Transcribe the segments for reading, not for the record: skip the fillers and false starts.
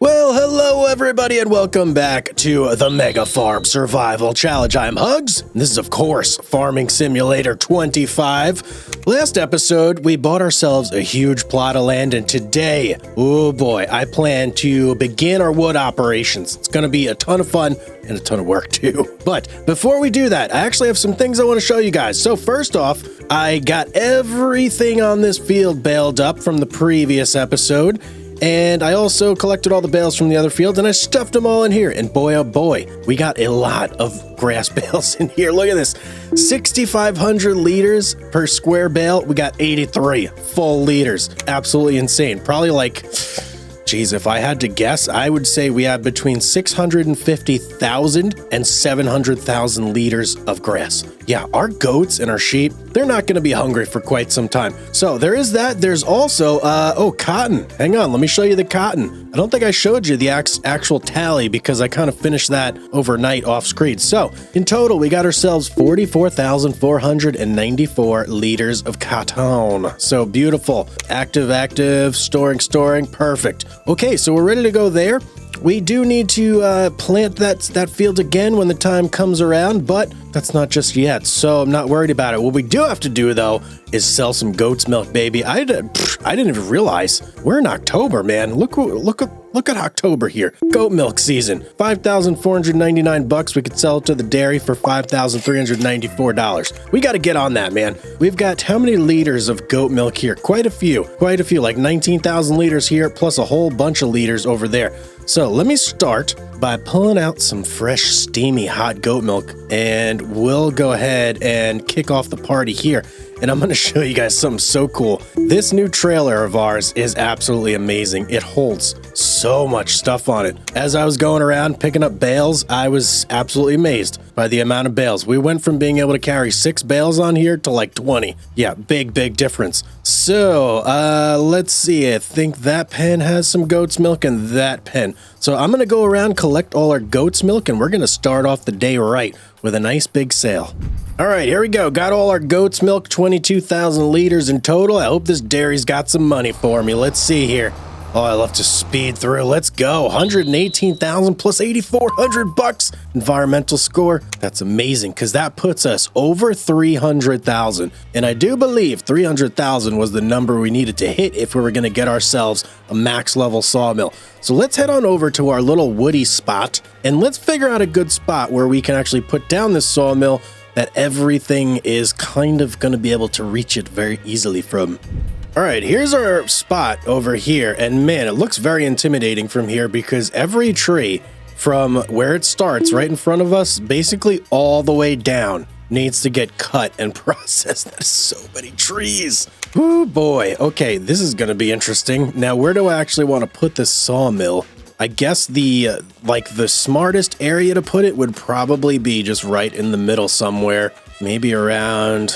Well, hello everybody and welcome back to the Mega Farm Survival Challenge. I'm Hugz, and this is of course Farming Simulator 25. Last episode, we bought ourselves a huge plot of land, and today, oh boy, I plan to begin our wood operations. It's gonna be a ton of fun and a ton of work too. But before we do that, I actually have some things I want to show you guys. So first off, I got everything on this field baled up from the previous episode. And I also collected all the bales from the other fields and I stuffed them all in here. And boy, oh boy, we got a lot of grass bales in here. Look at this, 6,500 liters per square bale. We got 83 full liters. Absolutely insane. Probably like, geez, if I had to guess, I would say we have between 650,000 and 700,000 liters of grass. Yeah, our goats and our sheep, they're not going to be hungry for quite some time. So there is that. There's also, cotton. Hang on, let me show you the cotton. I don't think I showed you the actual tally because I kind of finished that overnight off screen. So in total, we got ourselves 44,494 liters of cotton. So beautiful. Active, storing, perfect. Okay, so we're ready to go there. We do need to plant that field again when the time comes around, but that's not just yet, so I'm not worried about it. What we do have to do, though, is sell some goat's milk, baby. I didn't even realize we're in October, man. Look at October here. Goat milk season. $5,499. We could sell it to the dairy for $5,394. We got to get on that, man. We've got how many liters of goat milk here? Quite a few, like 19,000 liters here, plus a whole bunch of liters over there. So let me start by pulling out some fresh, steamy, hot goat milk, and we'll go ahead and kick off the party here. And I'm going to show you guys something so cool. This new trailer of ours is absolutely amazing. It holds so much stuff on it. As I was going around picking up bales, I was absolutely amazed by the amount of bales. We went from being able to carry 6 bales on here to like 20. Yeah, big difference. So, let's see. I think that pen has some goat's milk and that pen. So I'm going to go around, collect all our goat's milk, and we're going to start off the day right with a nice big sale. All right, here we go. Got all our goat's milk, 22,000 liters in total. I hope this dairy's got some money for me. Let's see here. Oh, I love to speed through. Let's go. 118,000 plus 8,400 bucks. Environmental score. That's amazing because that puts us over 300,000. And I do believe 300,000 was the number we needed to hit if we were going to get ourselves a max level sawmill. So let's head on over to our little woody spot and let's figure out a good spot where we can actually put down this sawmill that everything is kind of going to be able to reach it very easily from. All right, here's our spot over here, and man, it looks very intimidating from here because every tree from where it starts right in front of us, basically all the way down, needs to get cut and processed. That's so many trees. Oh boy. Okay, this is going to be interesting. Now, where do I actually want to put this sawmill? I guess the smartest area to put it would probably be just right in the middle somewhere, maybe around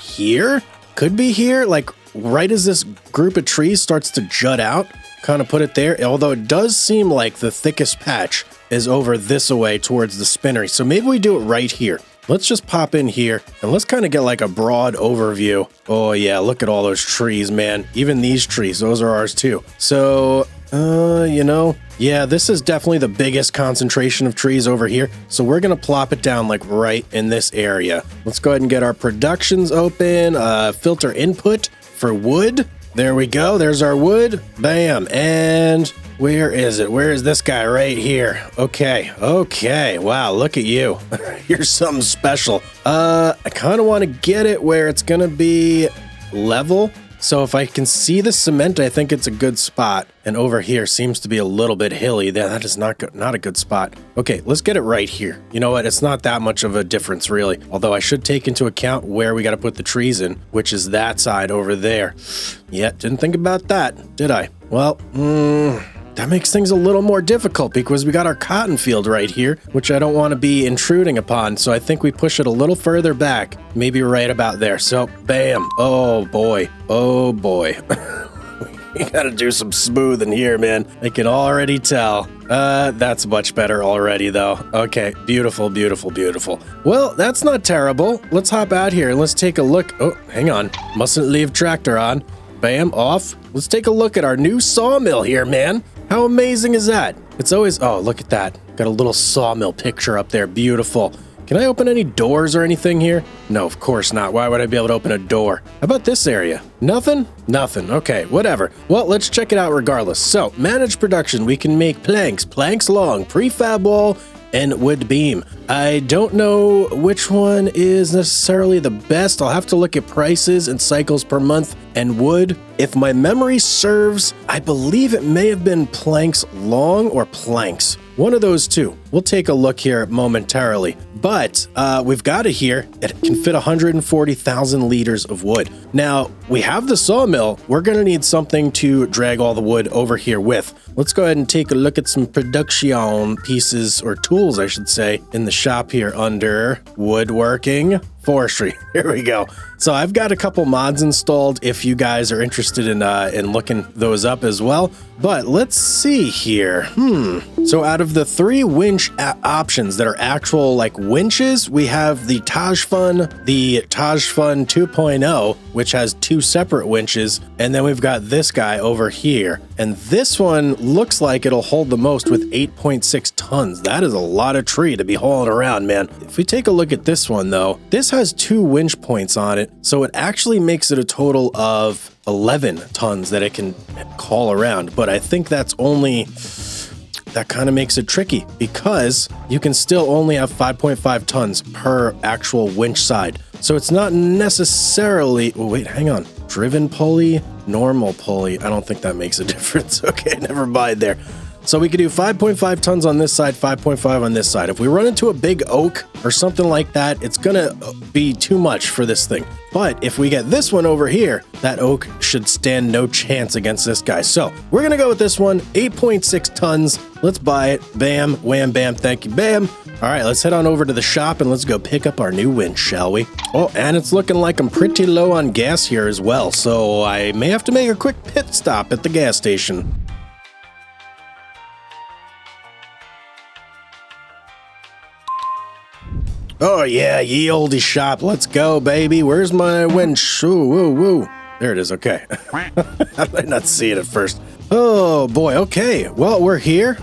here. Could be here, like right as this group of trees starts to jut out, kind of put it there. Although it does seem like the thickest patch is over this way towards the spinnery. So maybe we do it right here. Let's just pop in here and let's kind of get like a broad overview. Oh yeah, look at all those trees, man. Even these trees, those are ours too. So, yeah, this is definitely the biggest concentration of trees over here. So we're going to plop it down like right in this area. Let's go ahead and get our productions open, filter input for wood. There we go. There's our wood. Bam. And where is it? Where is this guy? Right here. Okay. Wow, look at you. You're something special. I kind of want to get it where it's going to be level. So if I can see the cement, I think it's a good spot. And over here seems to be a little bit hilly. That is not a good spot. Okay, let's get it right here. You know what? It's not that much of a difference, really. Although I should take into account where we got to put the trees in, which is that side over there. Yeah, didn't think about that, did I? Well, that makes things a little more difficult because we got our cotton field right here, which I don't want to be intruding upon. So I think we push it a little further back, maybe right about there. So bam. Oh boy. We gotta do some smoothing here, man. I can already tell. That's much better already though. Okay, beautiful. Well, that's not terrible. Let's hop out here and let's take a look. Oh, hang on. Mustn't leave tractor on. Bam, off. Let's take a look at our new sawmill here, man. How amazing is that? It's always, oh, look at that. Got a little sawmill picture up there. Beautiful. Can I open any doors or anything here? No, of course not. Why would I be able to open a door? How about this area? Nothing? Nothing. Okay, whatever. Well, let's check it out regardless. So, manage production. We can make planks long, prefab wall, and wood beam. I don't know which one is necessarily the best. I'll have to look at prices and cycles per month and wood. If my memory serves, I believe it may have been planks long or planks. One of those two. We'll take a look here momentarily. But we've got it here. It can fit 140,000 liters of wood. Now, we have the sawmill. We're going to need something to drag all the wood over here with. Let's go ahead and take a look at some production pieces, or tools, I should say, in the shop here under woodworking. Forestry. Here we go. So I've got a couple mods installed if you guys are interested in looking those up as well. But let's see here. So out of the 3 winch options that are actual like winches, we have the Tajfun 2.0, which has 2 separate winches. And then we've got this guy over here. And this one looks like it'll hold the most with 8.6 tons. That is a lot of tree to be hauling around, man. If we take a look at this one though, this has 2 winch points on it. So it actually makes it a total of 11 tons that it can haul around. But I think that's only, that kind of makes it tricky because you can still only have 5.5 tons per actual winch side. So it's not necessarily, oh wait, hang on. Driven pulley, normal pulley. I don't think that makes a difference. Okay, never mind there. So we could do 5.5 tons on this side, 5.5 on this side. If we run into a big oak or something like that, it's gonna be too much for this thing. But if we get this one over here, that oak should stand no chance against this guy. So we're gonna go with this one, 8.6 tons. Let's buy it. Bam, wham, bam, thank you, bam. All right, let's head on over to the shop and let's go pick up our new winch, shall we? Oh, and it's looking like I'm pretty low on gas here as well, so I may have to make a quick pit stop at the gas station. Oh yeah, ye olde shop. Let's go, baby. Where's my winch? Ooh, woo, woo. There it is. Okay. I might not see it at first. Oh boy. Okay. Well, we're here.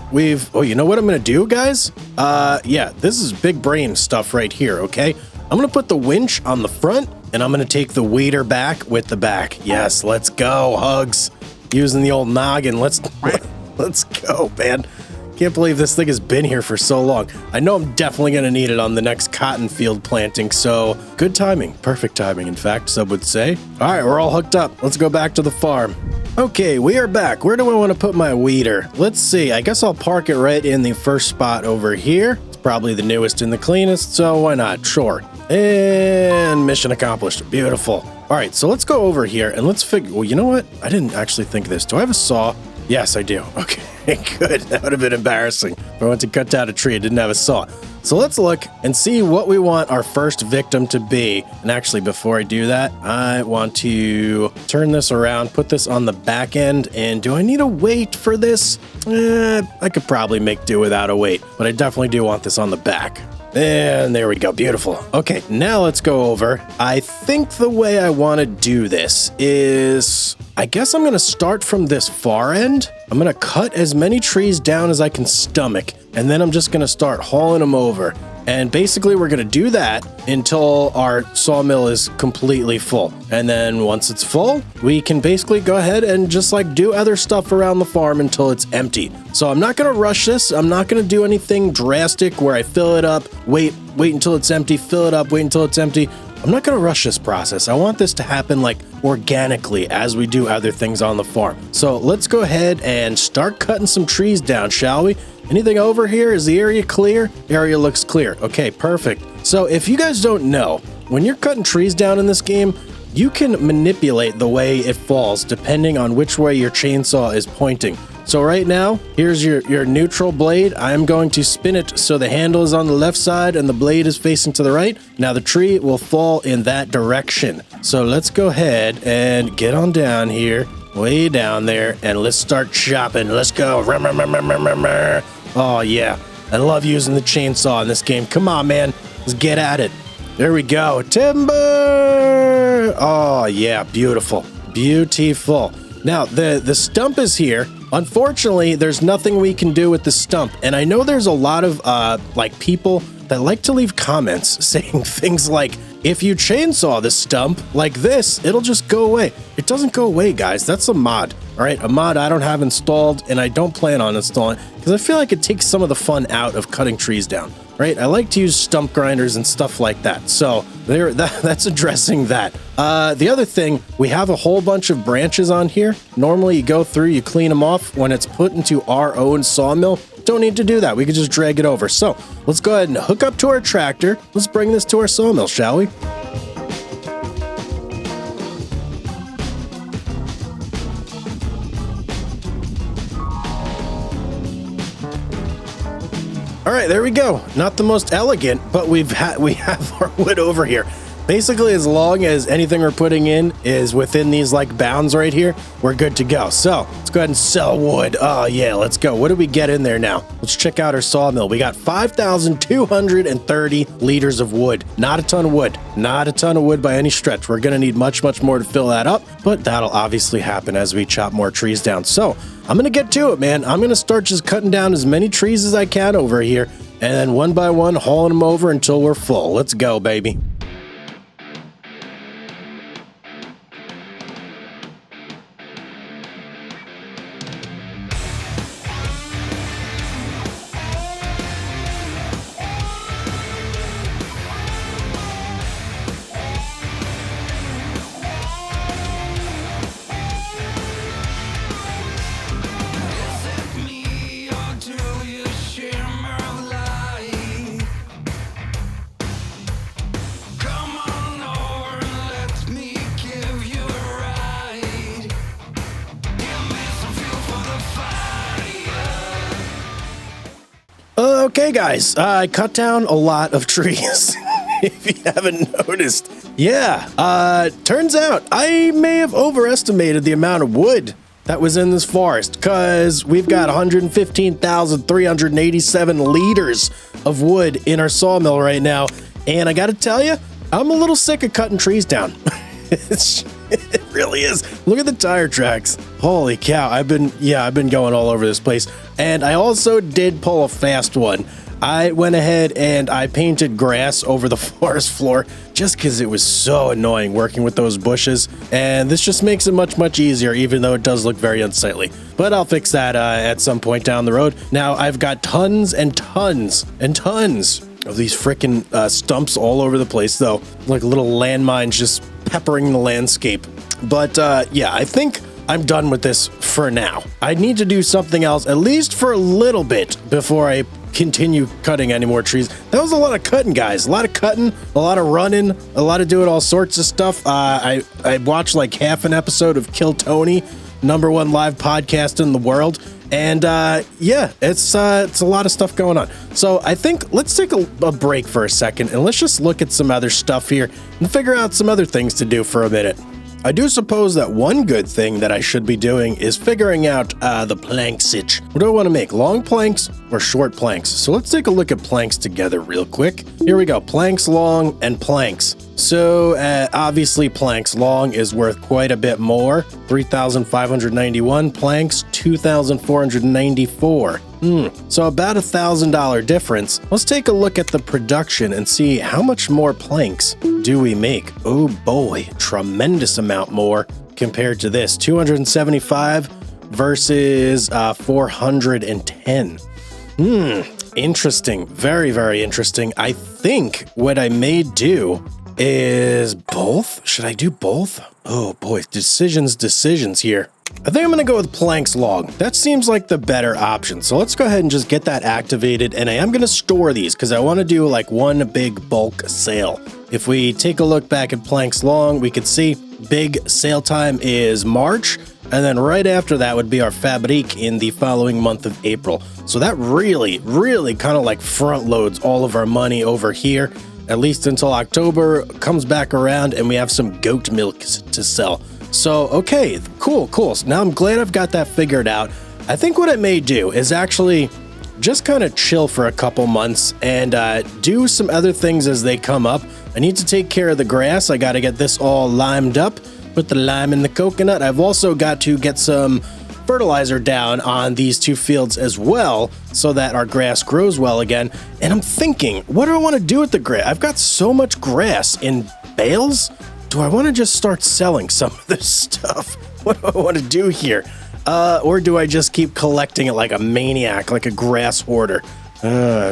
Oh, you know what I'm gonna do, guys? Yeah, this is big brain stuff right here. Okay. I'm gonna put the winch on the front, and I'm gonna take the wader back with the back. Yes, let's go, Hugz. Using the old noggin. Let's go, man. Can't believe this thing has been here for so long. I know I'm definitely going to need it on the next cotton field planting, so good timing. Perfect timing, in fact, some would say. All right, we're all hooked up. Let's go back to the farm. Okay, we are back. Where do I want to put my weeder? Let's see. I guess I'll park it right in the first spot over here. It's probably the newest and the cleanest, so why not? Sure. And mission accomplished. Beautiful. All right, so let's go over here and let's figure... Well, you know what? I didn't actually think of this. Do I have a saw? Yes, I do. Okay, good. That would have been embarrassing if I went to cut down a tree and didn't have a saw. So let's look and see what we want our first victim to be. And actually, before I do that, I want to turn this around, put this on the back end. And do I need a weight for this? I could probably make do without a weight, but I definitely do want this on the back. And there we go. Beautiful. Okay, now let's go over. I think the way I want to do this is... I guess I'm going to start from this far end. I'm going to cut as many trees down as I can stomach, and then I'm just going to start hauling them over. And basically, we're going to do that until our sawmill is completely full. And then once it's full, we can basically go ahead and just like do other stuff around the farm until it's empty. So I'm not going to rush this. I'm not going to do anything drastic where I fill it up, wait until it's empty, fill it up, wait until it's empty. I'm not going to rush this process. I want this to happen like organically as we do other things on the farm. So let's go ahead and start cutting some trees down, shall we? Anything over here? Is the area clear? Area looks clear. Okay, perfect. So if you guys don't know, when you're cutting trees down in this game, you can manipulate the way it falls depending on which way your chainsaw is pointing. So right now, here's your neutral blade. I'm going to spin it so the handle is on the left side and the blade is facing to the right. Now the tree will fall in that direction. So let's go ahead and get on down here, way down there, and let's start chopping. Let's go. Oh yeah, I love using the chainsaw in this game. Come on, man. Let's get at it. There we go. Timber. Oh yeah, beautiful. Beautiful. Now, the stump is here, Unfortunately, there's nothing we can do with the stump, and I know there's a lot of like people that like to leave comments saying things like, if you chainsaw the stump like this, it'll just go away. It doesn't go away, guys. That's a mod, all right? A mod I don't have installed, and I don't plan on installing, because I feel like it takes some of the fun out of cutting trees down, right? I like to use stump grinders and stuff like that. So that's addressing that. The other thing, we have a whole bunch of branches on here. Normally you go through, you clean them off. When it's put into our own sawmill, don't need to do that. We can just drag it over. So let's go ahead and hook up to our tractor. Let's bring this to our sawmill, shall we? All right, there we go. Not the most elegant, but we have our wood over here. Basically, as long as anything we're putting in is within these like bounds right here, we're good to go. So let's go ahead and sell wood. Oh yeah, let's go. What do we get in there now? Let's check out our sawmill. We got 5,230 liters of wood. Not a ton of wood. Not a ton of wood by any stretch. We're gonna need much more to fill that up, but that'll obviously happen as we chop more trees down. So I'm gonna get to it, man. I'm gonna start just cutting down as many trees as I can over here, and then one by one hauling them over until we're full. Let's go, baby. Okay, guys, I cut down a lot of trees, if you haven't noticed. Yeah, turns out I may have overestimated the amount of wood that was in this forest, because we've got 115,387 liters of wood in our sawmill right now, and I gotta tell you, I'm a little sick of cutting trees down. It really is. Look at the tire tracks. Holy cow. I've been going all over this place. And I also did pull a fast one. I went ahead and I painted grass over the forest floor just because it was so annoying working with those bushes. And this just makes it much easier, even though it does look very unsightly. But I'll fix that at some point down the road. Now, I've got tons and tons and tons of these freaking stumps all over the place, though. Like little landmines just peppering the landscape. But yeah, I think I'm done with this for now. I need to do something else, at least for a little bit, before I continue cutting any more trees. That was a lot of cutting, guys. A lot of cutting, a lot of running, a lot of doing all sorts of stuff. I watched like half an episode of Kill Tony, #1 live podcast in the world. And yeah, it's a lot of stuff going on. So I think let's take a break for a second and let's just look at some other stuff here and figure out some other things to do for a minute. I do suppose that one good thing that I should be doing is figuring out the plank sitch. What do I want to make? Long planks or short planks? So let's take a look at planks together real quick. Here we go. Planks long and planks. So obviously planks long is worth quite a bit more. 3,591 planks, 2,494. So about $1,000 difference. Let's take a look at the production and see how much more planks do we make. Oh boy, tremendous amount more compared to this. 275 versus 410. Interesting. Very interesting. I think what I may do is both. Should I do both? Oh boy, decisions here. I think I'm going to go with planks long. That seems like the better option. So let's go ahead and just get that activated. And I am going to store these because I want to do like one big bulk sale. If we take a look back at planks long, we could see big sale time is March. And then right after that would be our fabrique in the following month of April. So that really kind of like front loads all of our money over here, at least until October comes back around and we have some goat milk to sell. So, okay, cool. So now I'm glad I've got that figured out. I think what I may do is actually just kind of chill for a couple months and do some other things as they come up. I need to take care of the grass. I got to get this all limed up, put the lime in the coconut. I've also got to get some fertilizer down on these 2 fields as well so that our grass grows well again. And I'm thinking, what do I want to do with the grass? I've got so much grass in bales. Do I want to just start selling some of this stuff? What do I want to do here? Or do I just keep collecting it like a maniac, like a grass hoarder?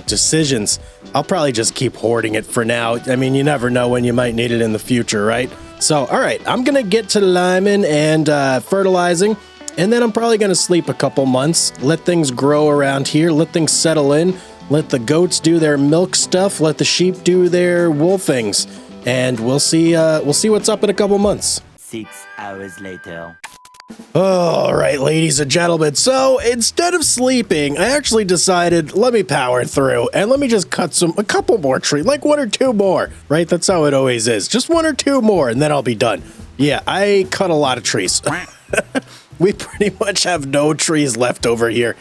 Decisions. I'll probably just keep hoarding it for now. I mean, you never know when you might need it in the future, right? So, all right, I'm going to get to liming and fertilizing, and then I'm probably going to sleep a couple months, let things grow around here, let things settle in, let the goats do their milk stuff, let the sheep do their wool things, and we'll see what's up in a couple months. 6 hours later. All right, ladies and gentlemen, so instead of sleeping, I actually decided, let me power through and let me just cut a couple more trees, like 1 or 2 more, right? That's how it always is. Just 1 or 2 more and then I'll be done. Yeah, I cut a lot of trees. We pretty much have no trees left over here.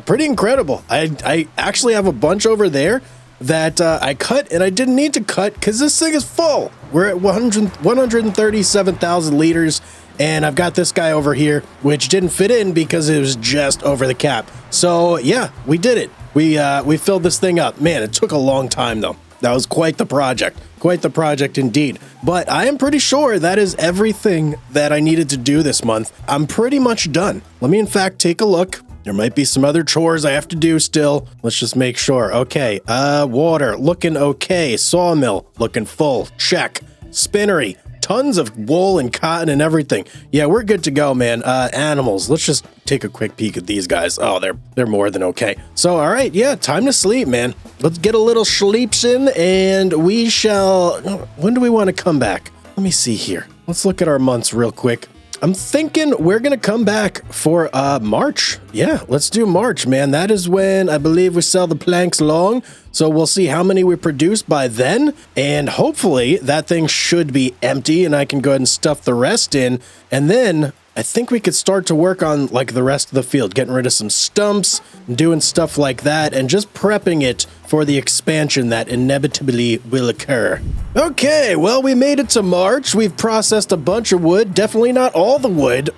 Pretty incredible. I actually have a bunch over there that I cut, and I didn't need to cut because this thing is full. We're at 137,000 liters. And I've got this guy over here, which didn't fit in because it was just over the cap. So yeah, we did it. We filled this thing up. Man, it took a long time though. That was quite the project indeed. But I am pretty sure that is everything that I needed to do this month. I'm pretty much done. Let me in fact take a look. There might be some other chores I have to do still. Let's just make sure. Okay, water, looking okay. Sawmill, looking full, check. Spinnery, tons of wool and cotton and everything. Yeah, we're good to go, man. Animals, let's just take a quick peek at these guys. Oh, they're more than okay. So, all right, yeah, time to sleep, man. Let's get a little sleeps in, and we shall... When do we want to come back? Let me see here. Let's look at our months real quick. I'm thinking we're going to come back for March. Yeah, let's do March, man. That is when I believe we sell the planks long. So we'll see how many we produce by then. And hopefully that thing should be empty and I can go ahead and stuff the rest in. And then I think we could start to work on like the rest of the field, getting rid of some stumps, doing stuff like that, and just prepping it for the expansion that inevitably will occur. Okay, well, we made it to March. We've processed a bunch of wood, definitely not all the wood,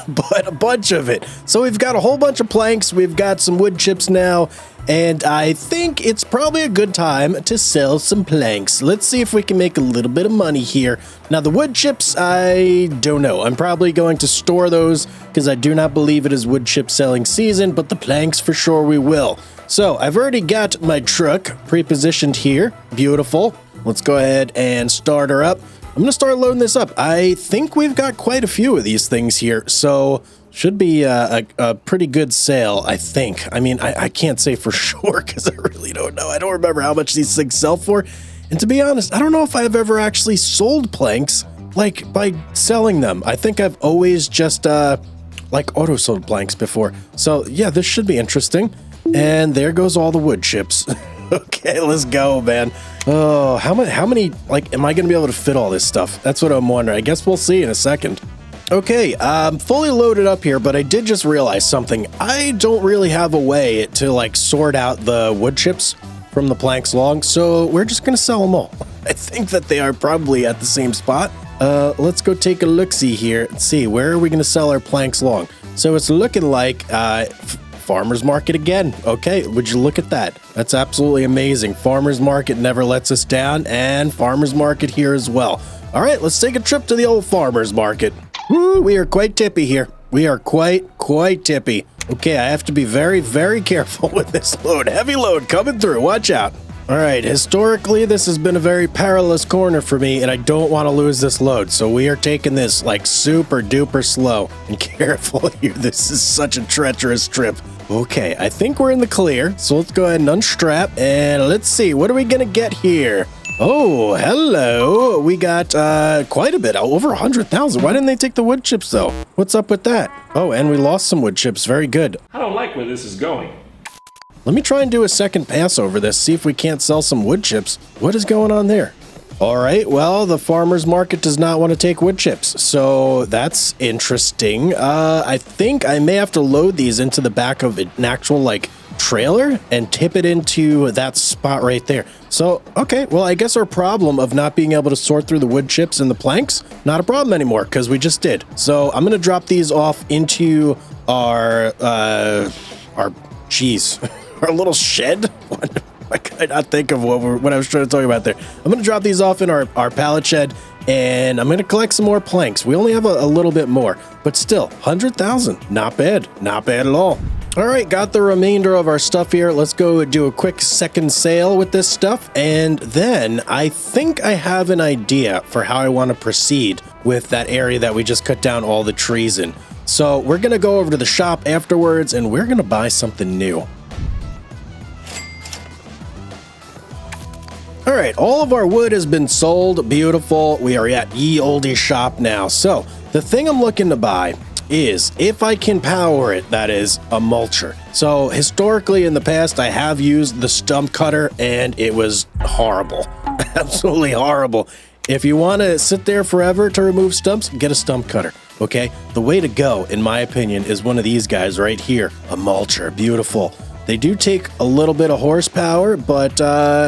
but a bunch of it. So we've got a whole bunch of planks. We've got some wood chips now. And I think it's probably a good time to sell some planks. Let's see if we can make a little bit of money here. Now, the wood chips, I don't know. I'm probably going to store those because I do not believe it is wood chip selling season, but the planks for sure we will. So I've already got my truck pre-positioned here. Beautiful. Let's go ahead and start her up. I'm going to start loading this up. I think we've got quite a few of these things here, so... should be a pretty good sale, I think. I mean, I can't say for sure because I really don't know. I don't remember how much these things sell for. And to be honest, I don't know if I've ever actually sold planks, like, by selling them. I think I've always just, like, auto-sold planks before. So, yeah, this should be interesting. And there goes all the wood chips. Okay, let's go, man. Oh, how many, like, am I going to be able to fit all this stuff? That's what I'm wondering. I guess we'll see in a second. Okay, I'm fully loaded up here, but I did just realize something. I don't really have a way to, like, sort out the wood chips from the planks long, so we're just going to sell them all. I think that they are probably at the same spot. Let's go take a look-see here and see, where are we going to sell our planks long? So it's looking like Farmer's Market again. Okay, would you look at that? That's absolutely amazing. Farmer's Market never lets us down, and Farmer's Market here as well. All right, let's take a trip to the old Farmer's Market. Woo, we are quite tippy here. We are quite tippy. Okay, I have to be very, very careful with this load. Heavy load coming through. Watch out. All right, historically, this has been a very perilous corner for me, and I don't want to lose this load. So we are taking this, like, super duper slow and careful here. This is such a treacherous trip. Okay, I think we're in the clear. So let's go ahead and unstrap, and let's see. What are we going to get here? Oh, hello. We got quite a bit, over 100,000. Why didn't they take the wood chips, though? What's up with that? Oh, and we lost some wood chips. Very good. I don't like where this is going. Let me try and do a second pass over this, see if we can't sell some wood chips. What is going on there? All right, well, the farmer's market does not want to take wood chips, so that's interesting. I think I may have to load these into the back of an actual, like, trailer and tip it into that spot right there. So, okay, well, I guess our problem of not being able to sort through the wood chips and the planks, not a problem anymore because we just did. So I'm going to drop these off into our little shed. I could not think of what I was trying to talk about there. I'm going to drop these off in our pallet shed, and I'm going to collect some more planks. We only have a little bit more, but still, 100,000. Not bad. Not bad at all. All right, got the remainder of our stuff here. Let's go do a quick second sale with this stuff, and then I think I have an idea for how I want to proceed with that area that we just cut down all the trees in. So we're going to go over to the shop afterwards, and we're going to buy something new. All right, all of our wood has been sold. Beautiful. We are at ye olde shop now. So the thing I'm looking to buy is, if I can power it, that is a mulcher. So historically in the past, I have used the stump cutter and it was horrible. Absolutely horrible. If you want to sit there forever to remove stumps, get a stump cutter. Okay, the way to go, in my opinion, is one of these guys right here, a mulcher. Beautiful. They do take a little bit of horsepower, but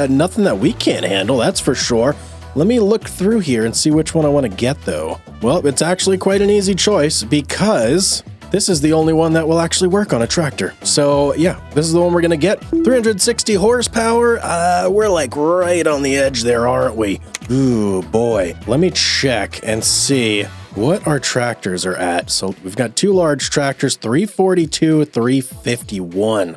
nothing that we can't handle, that's for sure. Let me look through here and see which one I want to get, though. Well, it's actually quite an easy choice because this is the only one that will actually work on a tractor. So, yeah, this is the one we're going to get. 360 horsepower. We're like right on the edge there, aren't we? Ooh, boy. Let me check and see what our tractors are at. So we've got two large tractors, 342, 351.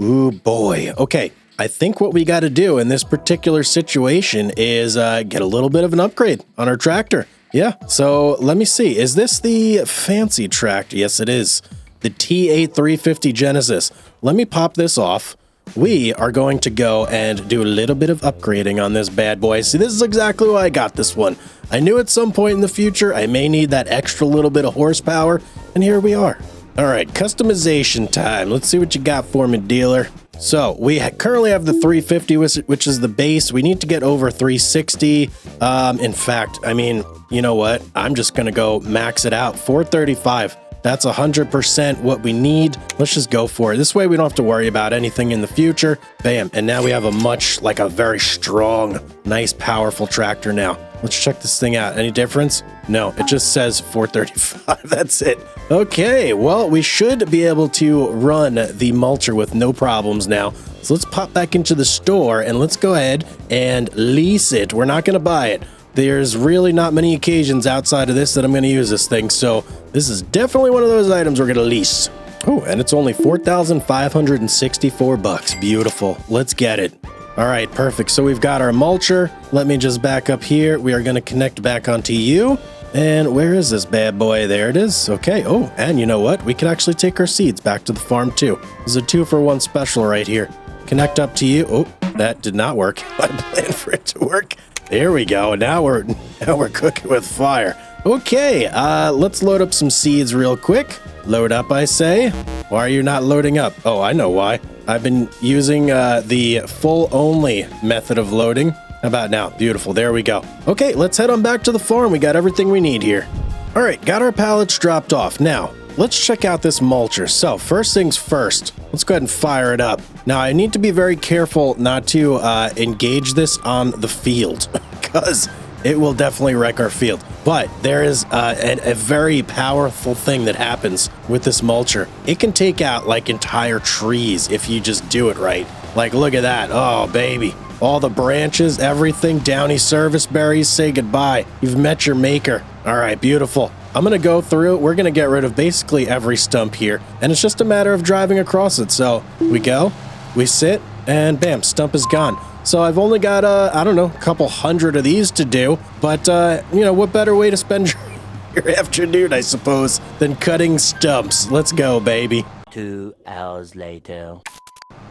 Ooh, boy. Okay. I think what we got to do in this particular situation is get a little bit of an upgrade on our tractor. Yeah, so let me see. Is this the fancy tractor? Yes, it is. The T8 350 Genesis. Let me pop this off. We are going to go and do a little bit of upgrading on this bad boy. See, this is exactly why I got this one. I knew at some point in the future I may need that extra little bit of horsepower, and here we are. All right, customization time. Let's see what you got for me, dealer. So we currently have the 350, which is the base. We need to get over 360. In fact, I mean, you know what? I'm just going to go max it out. 435. That's 100% what we need. Let's just go for it. This way we don't have to worry about anything in the future. Bam. And now we have a very strong, nice, powerful tractor now. Let's check this thing out. Any difference? No, it just says 435. That's it. Okay, well, we should be able to run the mulcher with no problems now. So let's pop back into the store and let's go ahead and lease it. We're not going to buy it. There's really not many occasions outside of this that I'm going to use this thing. So this is definitely one of those items we're going to lease. Oh, and it's only $4,564. Beautiful. Let's get it. All right, perfect. So we've got our mulcher. Let me just back up here. We are going to connect back onto you. And where is this bad boy? There it is. Okay. Oh, and you know what? We can actually take our seeds back to the farm too. This is a 2-for-1 special right here. Connect up to you. Oh, that did not work. I planned for it to work. There we go. Now we're cooking with fire. Okay, let's load up some seeds real quick. Load up, I say. Why are you not loading up? Oh, I know why. I've been using the full only method of loading. How about now? Beautiful. There we go. Okay, let's head on back to the farm. We got everything we need here. All right, got our pallets dropped off. Now, let's check out this mulcher. So first things first, let's go ahead and fire it up. Now, I need to be very careful not to engage this on the field because it will definitely wreck our field. But there is a very powerful thing that happens with this mulcher. It can take out like entire trees if you just do it right. Like, look at that. Oh, baby. All the branches, everything, downy service berries, say goodbye. You've met your maker. All right, beautiful. I'm going to go through. We're going to get rid of basically every stump here. And it's just a matter of driving across it. So we go, we sit, and bam, stump is gone. So I've only got, I don't know, a couple hundred of these to do. But, you know, what better way to spend your afternoon, I suppose, than cutting stumps. Let's go, baby. 2 hours later.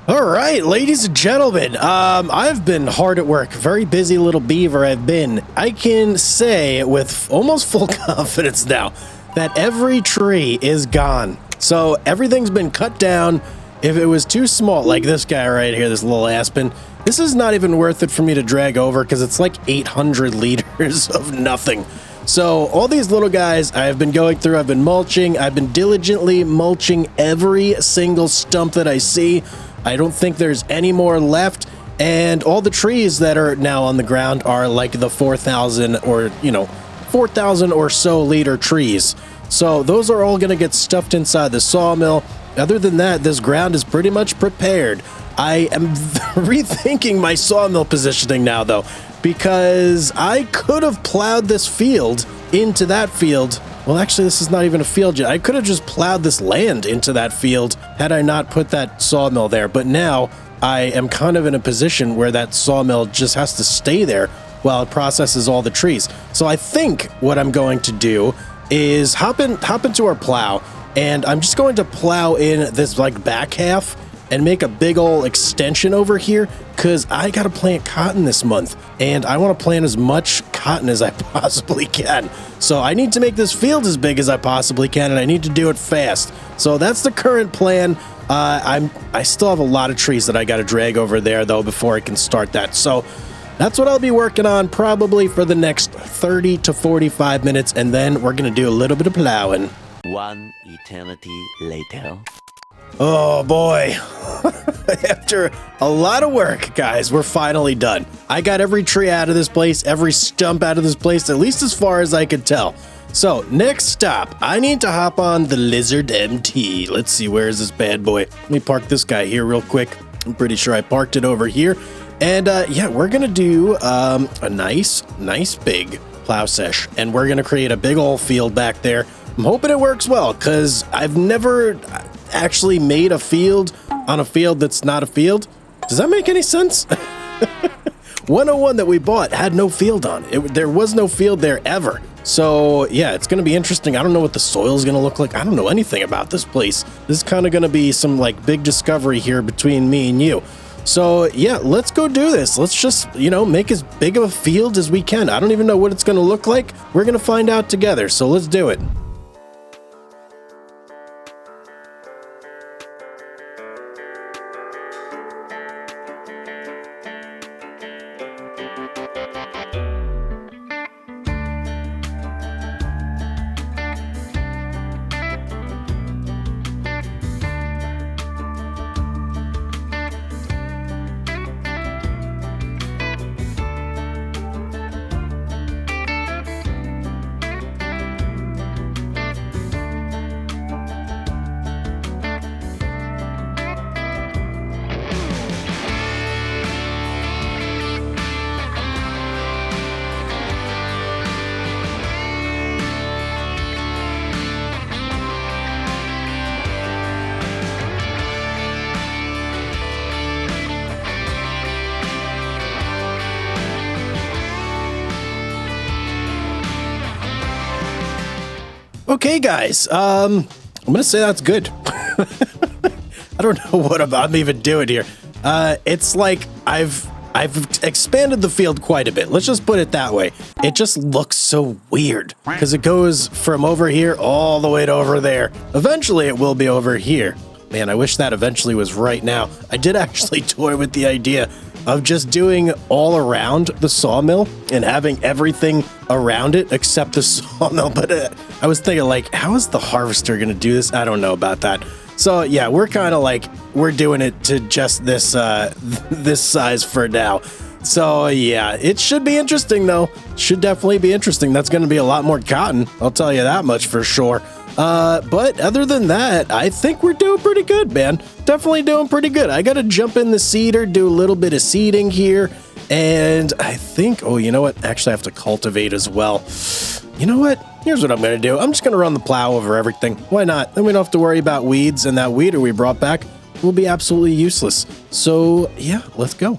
All right, ladies and gentlemen, I've been hard at work. Very busy little beaver I've been. I can say with almost full confidence now that every tree is gone. So everything's been cut down. if it was too small, like this guy right here, this little aspen, this is not even worth it for me to drag over because it's like 800 liters of nothing. So all these little guys I have been going through, I've been mulching, I've been diligently mulching every single stump that I see. I don't think there's any more left. And all the trees that are now on the ground are like the 4,000 or, 4,000 or so liter trees. So those are all going to get stuffed inside the sawmill. Other than that, this ground is pretty much prepared. I am rethinking my sawmill positioning now, though, because I could have plowed this field into that field. Well, actually, this is not even a field yet. I could have just plowed this land into that field had I not put that sawmill there. But now I am kind of in a position where that sawmill just has to stay there while it processes all the trees. So I think what I'm going to do is hop into our plow, and I'm just going to plow in this like back half and make a big old extension over here because I got to plant cotton this month, and I want to plant as much cotton as I possibly can. So I need to make this field as big as I possibly can, and I need to do it fast. So that's the current plan. I still have a lot of trees that I got to drag over there though before I can start that. So that's what I'll be working on probably for the next 30 to 45 minutes, and then we're going to do a little bit of plowing. One eternity later. Oh boy. After a lot of work, guys, we're finally done. I got every tree out of this place, every stump out of this place, at least as far as I could tell. So next stop, I need to hop on the Lizard MT. Let's see, where is this bad boy? Let me park this guy here real quick. I'm pretty sure I parked it over here. And yeah, we're gonna do a nice big plow sesh, and we're gonna create a big old field back there. I'm hoping it works well, because I've never actually made a field on a field that's not a field. Does that make any sense? 101 that we bought had no field on it. There was no field there ever. So yeah, it's gonna be interesting. I don't know what the soil is gonna look like. I don't know anything about this place. This is kind of gonna be some like big discovery here between me and you. So yeah, let's go do this. Let's just, make as big of a field as we can. I don't even know what it's going to look like. We're going to find out together. So let's do it. Okay, guys, I'm gonna say that's good. I don't know what I'm even doing here. It's like I've expanded the field quite a bit. Let's just put it that way. It just looks so weird because it goes from over here all the way to over there. Eventually, it will be over here. Man, I wish that eventually was right now. I did actually toy with the idea of just doing all around the sawmill and having everything around it except the sawmill. But I was thinking, like, how is the harvester going to do this? I don't know about that. So yeah, we're kind of like, we're doing it to just this, this size for now. So yeah, it should be interesting though. Should definitely be interesting. That's going to be a lot more cotton. I'll tell you that much for sure. But other than that, I think we're doing pretty good, man. Definitely doing pretty good. I got to jump in the seeder, do a little bit of seeding here. And I think, oh, you know what? Actually, I have to cultivate as well. You know what? Here's what I'm going to do. I'm just going to run the plow over everything. Why not? Then we don't have to worry about weeds, and that weeder we brought back will be absolutely useless. So yeah, let's go.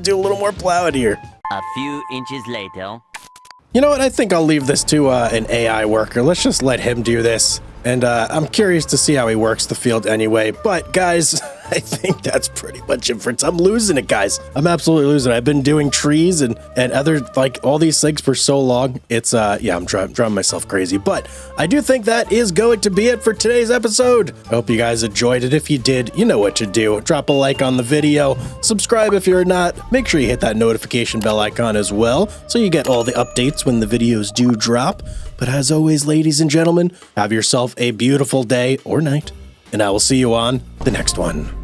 Do a little more plowing here. A few inches later. You know what? I think I'll leave this to an AI worker. Let's just let him do this. And I'm curious to see how he works the field anyway. But guys, I think that's pretty much it for it. I'm losing it, guys. I'm absolutely losing it. I've been doing trees and other, like, all these things for so long. It's, yeah, I'm driving myself crazy. But I do think that is going to be it for today's episode. I hope you guys enjoyed it. If you did, you know what to do. Drop a like on the video. Subscribe if you're not. Make sure you hit that notification bell icon as well, so you get all the updates when the videos do drop. But as always, ladies and gentlemen, have yourself a beautiful day or night, and I will see you on the next one.